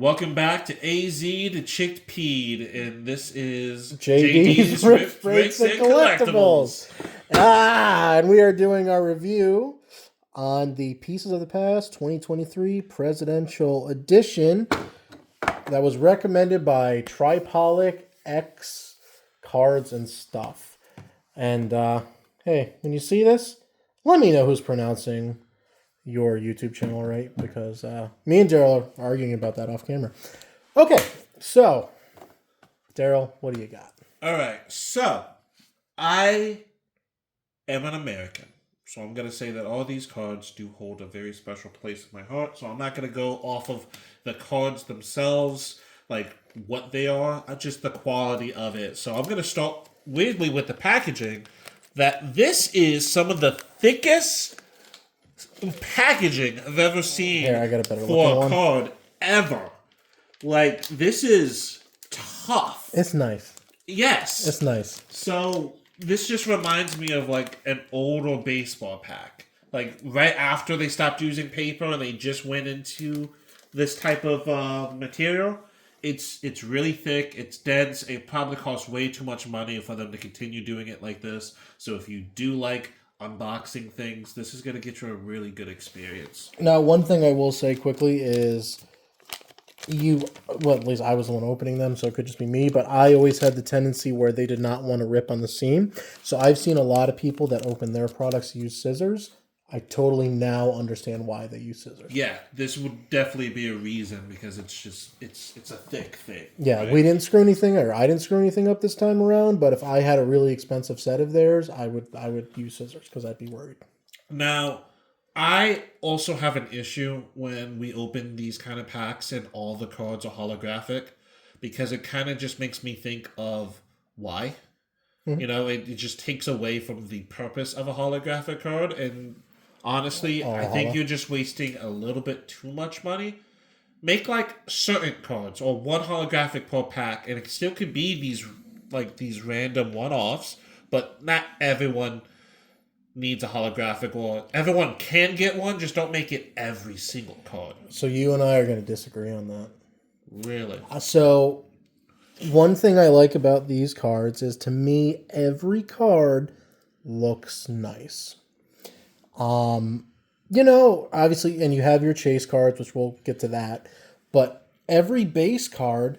Welcome back to AZ to Chickpeed, and this is JD's Rift Breaks and Collectibles. And we are doing our review on the Pieces of the Past 2023 Presidential Edition that was recommended by Tripolic X Cards and Stuff. And hey, when you see this, let me know who's pronouncing your YouTube channel right, because me and Daryl are arguing about that off camera. Okay, so Daryl, what do you got? All right, so I am an American, so I'm going to say that all these cards do hold a very special place in my heart, so I'm not going to go off of the cards themselves, like what they are, just the quality of it. So I'm going to start weirdly with the packaging, that this is some of the thickest packaging I've ever seen. Here, I got a better for a card ever. Like, this is tough. It's nice. Yes. It's nice. So this just reminds me of like an older baseball pack. Like right after they stopped using paper and they just went into this type of material. It's really thick. It's dense. It probably costs way too much money for them to continue doing it like this. So if you do like unboxing things, this is going to get you a really good experience. Now, one thing I will say quickly is at least I was the one opening them, so it could just be me, but I always had the tendency where they did not want to rip on the seam. So I've seen a lot of people that open their products use scissors. I totally now understand why they use scissors. Yeah, this would definitely be a reason, because it's a thick thing. Yeah, right? we didn't screw anything, or I didn't screw anything up this time around, but if I had a really expensive set of theirs, I would use scissors because I'd be worried. Now, I also have an issue when we open these kind of packs and all the cards are holographic, because it kind of just makes me think of why. Mm-hmm. You know, it just takes away from the purpose of a holographic card, and honestly, I think you're just wasting a little bit too much money. Make like certain cards or one holographic per pack, and it still could be these random one-offs, but not everyone needs a holographic, or everyone can get one, just don't make it every single card. So you and I are going to disagree on that. Really? So one thing I like about these cards is, to me, every card looks nice. You know, obviously, and you have your chase cards, which we'll get to that, but every base card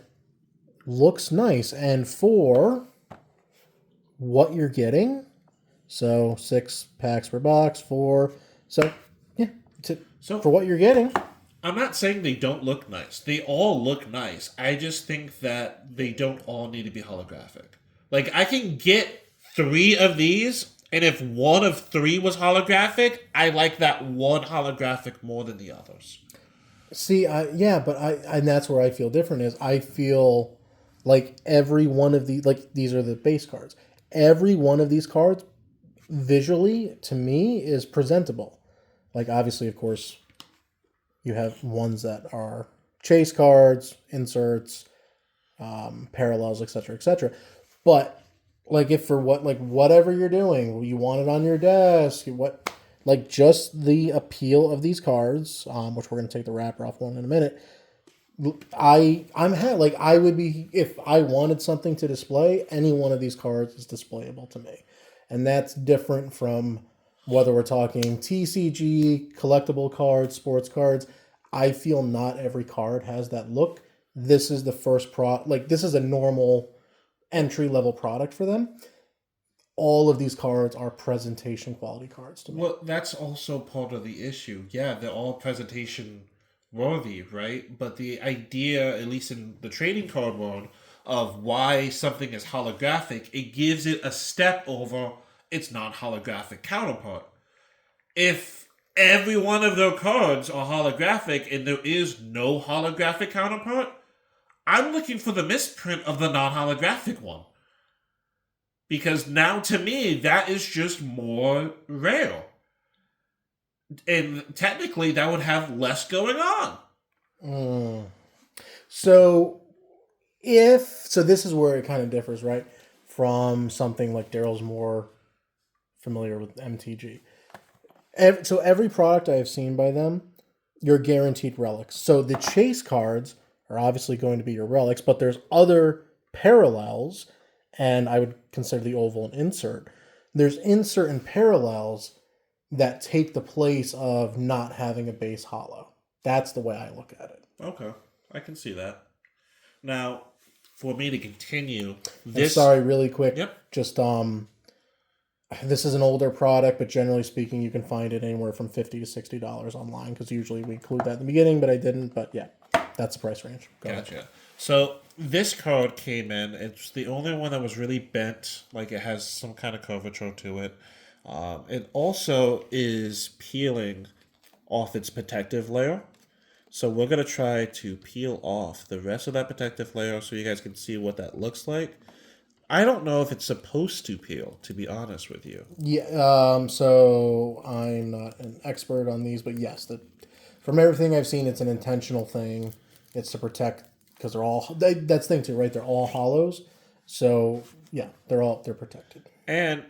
looks nice, and for what you're getting, so 6 packs per box, 4, so yeah, for what you're getting. I'm not saying they don't look nice. They all look nice. I just think that they don't all need to be holographic. Like, I can get 3 of these, and if one of 3 was holographic, I like that one holographic more than the others. See, and that's where I feel different. Is I feel like every one of these, like these are the base cards. Every one of these cards, visually, to me, is presentable. Like, obviously, of course, you have ones that are chase cards, inserts, parallels, etc., etc. But like, if for whatever you're doing, you want it on your desk, just the appeal of these cards, which we're going to take the wrapper off one in a minute. I would be, if I wanted something to display, any one of these cards is displayable to me. And that's different from whether we're talking TCG, collectible cards, sports cards. I feel not every card has that look. This is the first this is a normal entry-level product for them. All of these cards are presentation quality cards to me. Well, that's also part of the issue. Yeah, they're all presentation worthy, right? But the idea, at least in the trading card world, of why something is holographic, it gives it a step over its non-holographic counterpart. If every one of their cards are holographic and there is no holographic counterpart, I'm looking for the misprint of the non-holographic one. Because now, to me, that is just more rare. And technically, that would have less going on. So this is where it kind of differs, right? From something like Daryl's more familiar with MTG. So every product I have seen by them, you're guaranteed relics. So the chase cards are obviously going to be your relics, but there's other parallels, and I would consider the oval an insert. There's insert and parallels that take the place of not having a base hollow. That's the way I look at it. Okay, I can see that. Now, for me to continue, I'm sorry, really quick. Yep. Just this is an older product, but generally speaking, you can find it anywhere from $50 to $60 online, because usually we include that in the beginning, but I didn't. But yeah, that's the price range. Gotcha. So this card came in. It's the only one that was really bent. Like, it has some kind of curvature to it. It also is peeling off its protective layer. So we're going to try to peel off the rest of that protective layer so you guys can see what that looks like. I don't know if it's supposed to peel, to be honest with you. Yeah. So I'm not an expert on these, but yes, from everything I've seen, it's an intentional thing. It's to protect, because that's the thing too, right? They're all hollows. So yeah, they're protected. And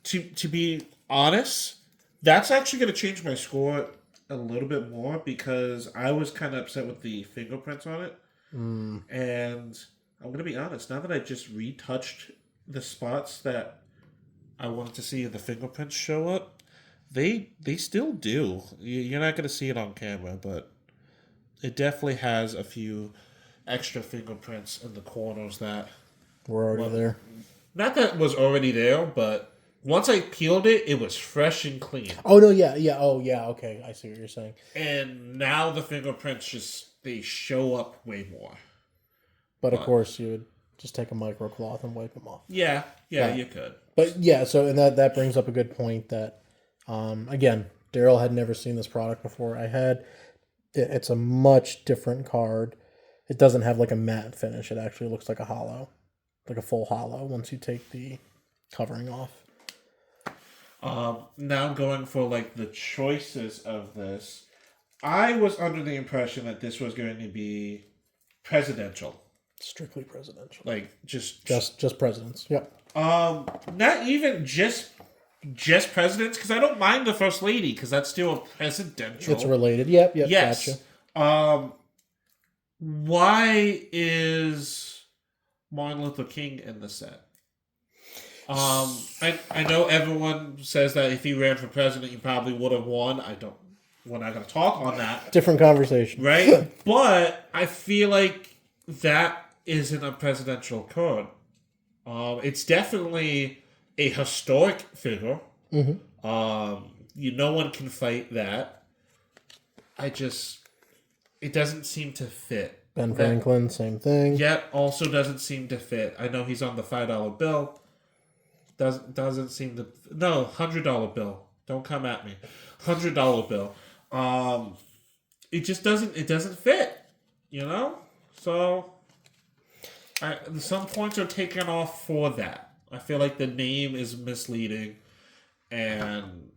to be honest, that's actually going to change my score a little bit more, because I was kind of upset with the fingerprints on it. And I'm going to be honest, now that I just retouched the spots that I wanted to see the fingerprints show up, they still do. You're not going to see it on camera, but it definitely has a few extra fingerprints in the corners that We're already there. not that was already there, but once I peeled it, it was fresh and clean. Oh no, yeah. Oh yeah, okay. I see what you're saying. And now the fingerprints they show up way more. But of course, you would just take a microcloth and wipe them off. Yeah, you could. But yeah, so and that brings up a good point that, again, Daryl had never seen this product before. I had. It's a much different card. It doesn't have like a matte finish. It actually looks like a hollow, like a full hollow once you take the covering off. Now going for like the choices of this, I was under the impression that this was going to be presidential. Strictly presidential. Like just presidents. Yep. Not even just presidents, because I don't mind the first lady, because that's still a presidential. It's related. Yep. Yes. Gotcha. Why is Martin Luther King in the set? I know everyone says that if he ran for president, he probably would have won. We're not going to talk on that. Different conversation. Right? But I feel like that isn't a presidential card. It's definitely a historic figure. Mm-hmm. No one can fight that. It doesn't seem to fit. Ben Franklin, same thing. Yet also doesn't seem to fit. I know he's on the $5 bill. Doesn't seem to. No, $100 bill. Don't come at me. $100 bill. It just doesn't. It doesn't fit. So some points are taken off for that. I feel like the name is misleading, and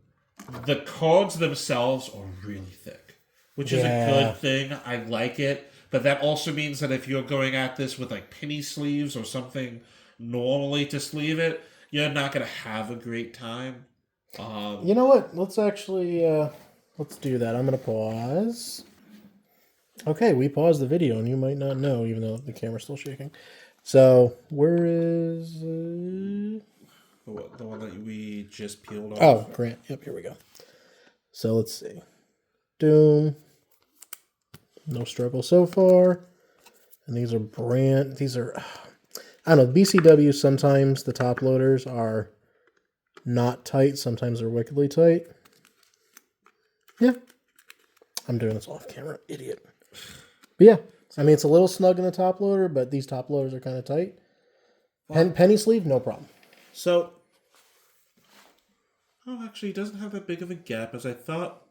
the cards themselves are really thick, which is a good thing. I like it, but that also means that if you're going at this with like penny sleeves or something normally to sleeve it, you're not going to have a great time. You know what? Let's actually let's do that. I'm going to pause. Okay, we paused the video, and you might not know, even though the camera's still shaking. So, where is... The one that we just peeled off? Oh, Grant. Yep, here we go. So, let's see. Doom. No struggle so far. And these are... I don't know, BCW, sometimes the top loaders are not tight. Sometimes they're wickedly tight. Yeah. I'm doing this off camera. Idiot. But yeah. I mean, it's a little snug in the top loader, but these top loaders are kind of tight. Penny sleeve, no problem. So, actually, it doesn't have that big of a gap as I thought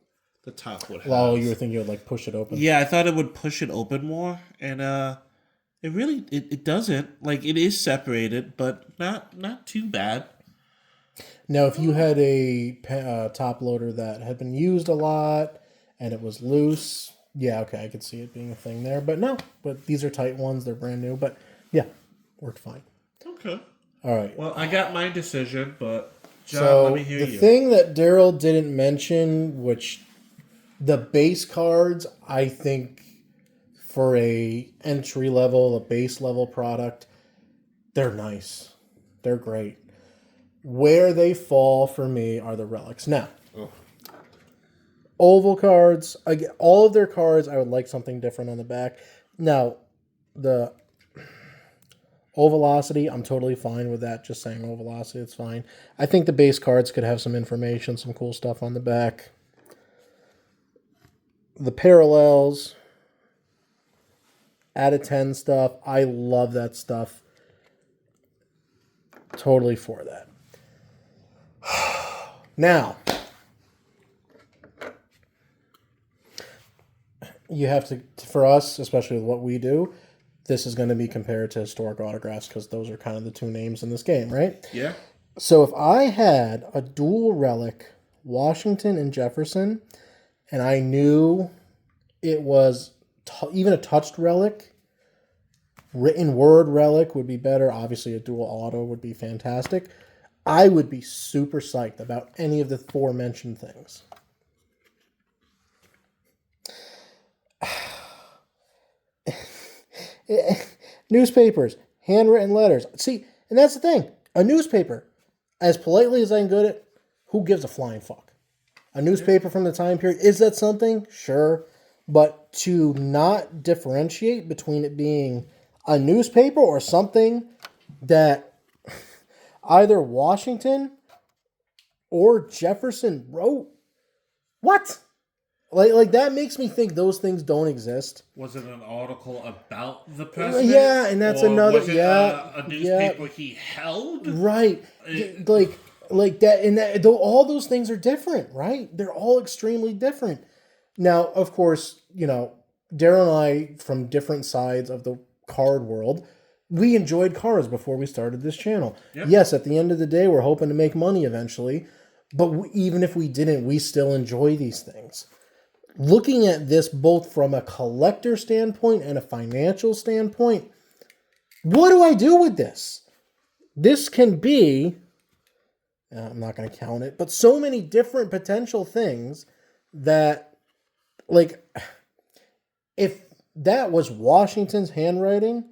the top would have. Oh, you were thinking it would, like, push it open? Yeah, I thought it would push it open more, and it really it doesn't. Like, it is separated, but not too bad. Now, if you had a top loader that had been used a lot and it was loose, yeah, okay, I could see it being a thing there. But no, these are tight ones. They're brand new. But yeah, worked fine. Okay. All right. Well, I got my decision, but John, so let me hear you. The thing that Daryl didn't mention, which the base cards, I think, for a entry level, a base level product, they're nice. They're great. Where they fall for me are the relics. Now, oval cards, all of their cards, I would like something different on the back. Now, the Ovalocity, I'm totally fine with that. Just saying Ovalocity, it's fine. I think the base cards could have some information, some cool stuff on the back. The parallels, out of 10 stuff, I love that stuff. Totally for that. Now, you have to, for us, especially with what we do, this is going to be compared to historic autographs because those are kind of the two names in this game, right? Yeah. So if I had a dual relic, Washington and Jefferson, and I knew it was even a touched relic, written word relic would be better. Obviously, a dual auto would be fantastic. I would be super psyched about any of the aforementioned things. Newspapers, handwritten letters. See, and that's the thing. A newspaper, as politely as I can get it, who gives a flying fuck? A newspaper from the time period, is that something? Sure. But to not differentiate between it being a newspaper or something that either Washington or Jefferson wrote, what? Like that makes me think those things don't exist. Was it an article about the president? Yeah, and that's another. Was it a newspaper he held? Right, like that, and that. Though all those things are different, right? They're all extremely different. Now, of course, Daryl and I, from different sides of the card world, we enjoyed cards before we started this channel. Yep. Yes, at the end of the day, we're hoping to make money eventually, but even if we didn't, we still enjoy these things. Looking at this both from a collector standpoint and a financial standpoint, what do I do with this? This can be, I'm not going to count it, but so many different potential things that, like, if that was Washington's handwriting,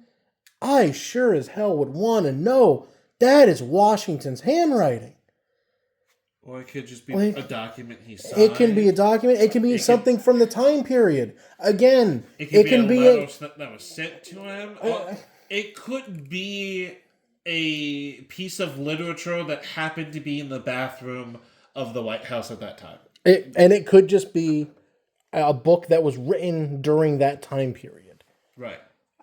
I sure as hell would want to know that is Washington's handwriting. Or it could just be a document he signed. It can be a document. It can be something from the time period. Again, it can be a letter that was sent to him. It could be a piece of literature that happened to be in the bathroom of the White House at that time. And it could just be a book that was written during that time period. Right.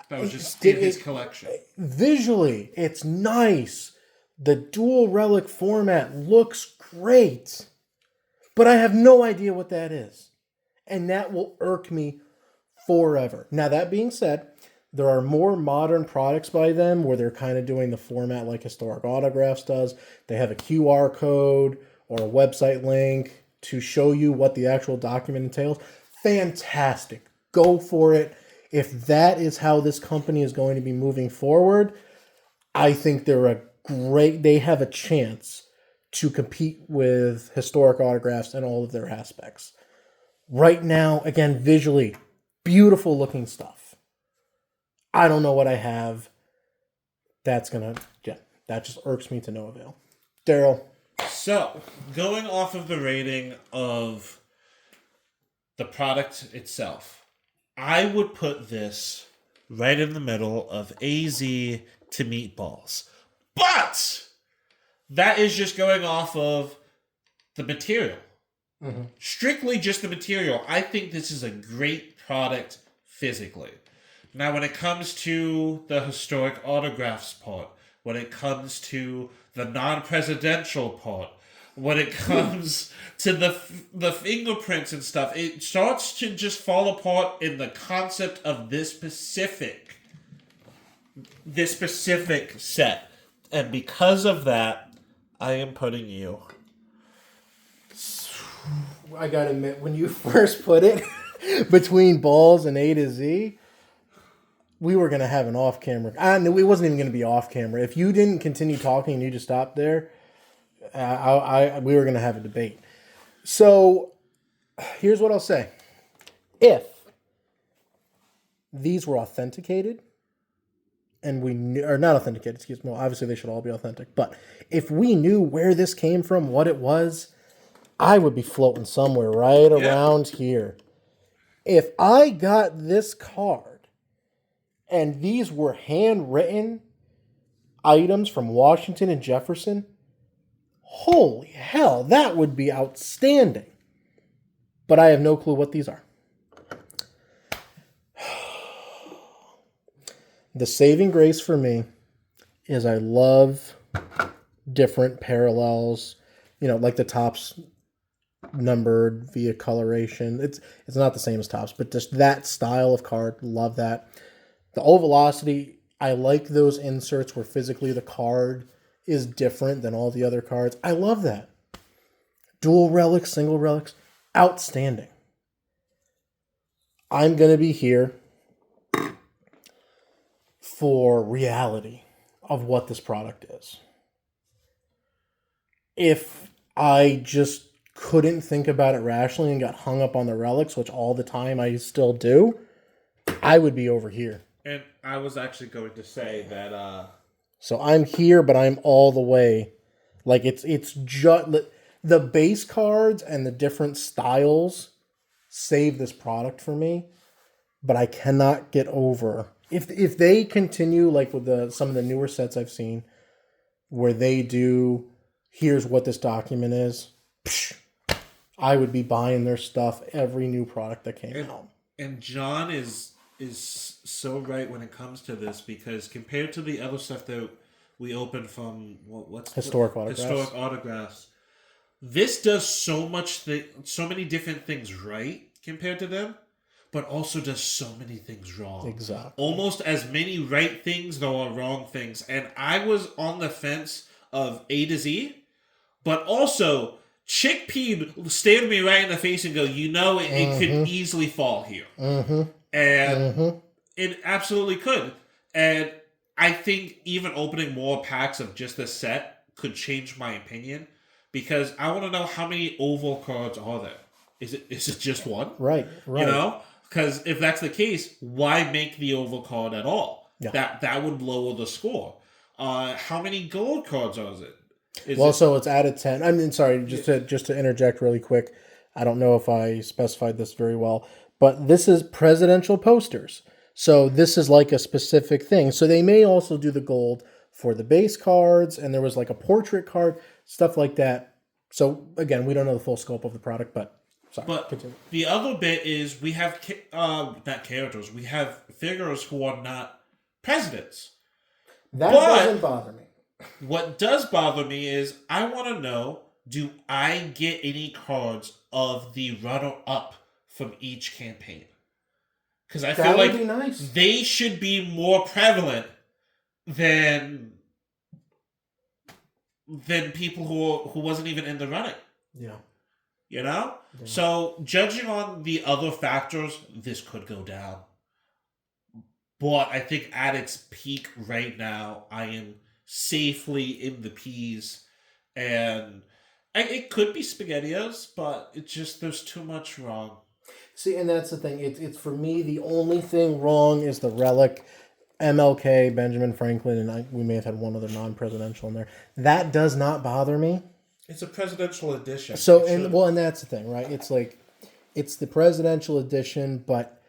That was just in his collection. Visually, it's nice. The dual relic format looks great. But I have no idea what that is. And that will irk me forever. Now, that being said, there are more modern products by them where they're kind of doing the format like Historic Autographs does. They have a QR code or a website link to show you what the actual document entails. Fantastic. Go for it. If that is how this company is going to be moving forward, I think they have a chance to compete with Historic Autographs and all of their aspects. Right now, again, visually, beautiful looking stuff. I don't know what I have. That just irks me to no avail. Daryl. So, going off of the rating of the product itself, I would put this right in the middle of AZ to Meatballs. But that is just going off of the material. Mm-hmm. Strictly just the material. I think this is a great product physically. Now, when it comes to the historic autographs part, when it comes to the non-presidential part, when it comes to the fingerprints and stuff, it starts to just fall apart in the concept of this specific set. And because of that, I am putting you. I gotta admit, when you first put it between balls and A to Z, we were gonna have an off-camera. I knew it wasn't even gonna be off-camera. If you didn't continue talking and you just stopped there, we were gonna have a debate. So, here's what I'll say: if these were authenticated, and we knew, or not authenticated, excuse me. Well, obviously they should all be authentic, but if we knew where this came from, what it was, I would be floating somewhere right around here. If I got this card and these were handwritten items from Washington and Jefferson, holy hell, that would be outstanding. But I have no clue what these are. The saving grace for me is I love different parallels, like the Topps numbered via coloration. It's not the same as Topps, but just that style of card, love that. The O Velocity, I like those inserts where physically the card is different than all the other cards. I love that. Dual relics, single relics, outstanding. I'm going to be here for reality of what this product is. If I just couldn't think about it rationally and got hung up on the relics, which all the time I still do, I would be over here. And I was actually going to say that So I'm here, but I'm all the way. Like it's just the base cards and the different styles save this product for me, but I cannot get over if they continue like with some of the newer sets I've seen where they do here's what this document is. I would be buying their stuff every new product that came out. And John is so right when it comes to this, because compared to the other stuff that we opened from what's Historic autographs, this does so many different things right compared to them, but also does so many things wrong. Exactly. Almost as many right things though are wrong things. And I was on the fence of A to Z, but also Chickpea stared me right in the face and go, it could easily fall here. And it absolutely could. And I think even opening more packs of just this set could change my opinion, because I want to know how many oval cards are there. Is it just one? Right. Because if that's the case, why make the oval card at all? Yeah. That would lower the score. How many gold cards are it? So it's added 10. I mean, sorry, just to interject really quick. I don't know if I specified this very well, but this is presidential posters. So this is like a specific thing. So they may also do the gold for the base cards, and there was like a portrait card, stuff like that. So again, we don't know the full scope of the product, but sorry. But continue. The other bit is we have not characters. We have figures who are not presidents. That doesn't bother me. What does bother me is I want to know, do I get any cards of the runner-up from each campaign? Because I feel like they should be more prevalent than people who wasn't even in the running. Yeah. Yeah. So judging on the other factors, this could go down. But I think at its peak right now, I am safely in the P's, and it could be SpaghettiOs, but it's just there's too much wrong. See, and that's the thing. It's for me, the only thing wrong is the relic, MLK, Benjamin Franklin, and we may have had one other non-presidential in there. That does not bother me. It's a presidential edition. So, and that's the thing, right? It's like, it's the presidential edition, but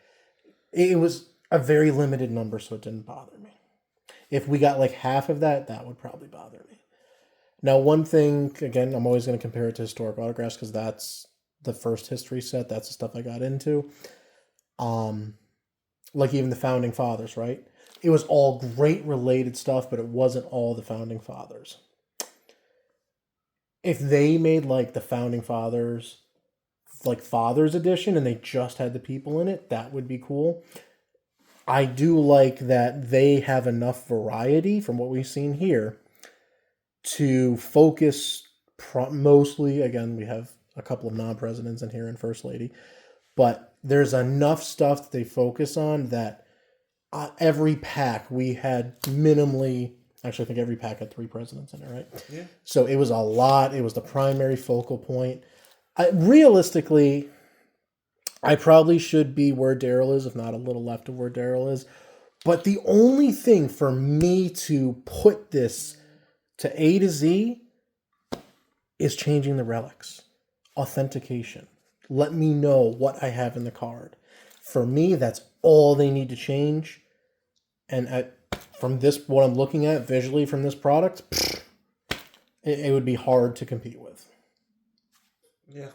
it was a very limited number, so it didn't bother me. If we got like half of that, that would probably bother me. Now, one thing, again, I'm always going to compare it to historic autographs because that's the first history set. That's the stuff I got into. Like even the Founding Fathers, right? It was all great related stuff, but it wasn't all the Founding Fathers. If they made like the Founding Fathers, like Fathers Edition, and they just had the people in it, that would be cool. I do like that they have enough variety from what we've seen here to focus mostly, again, we have a couple of non-presidents in here and First Lady, but there's enough stuff that they focus on that every pack we had minimally, actually I think every pack had 3 presidents in it, right? Yeah. So it was a lot. It was the primary focal point. Realistically, I probably should be where Daryl is, if not a little left of where Daryl is. But the only thing for me to put this to A to Z is changing the relics. Authentication. Let me know what I have in the card. For me, that's all they need to change. And from this, what I'm looking at visually from this product, it would be hard to compete with. Yeah.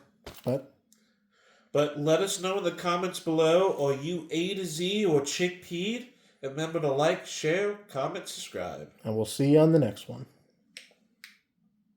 But let us know in the comments below, are you A to Z or chickpeed? Remember to like, share, comment, subscribe. and we'll see you on the next one.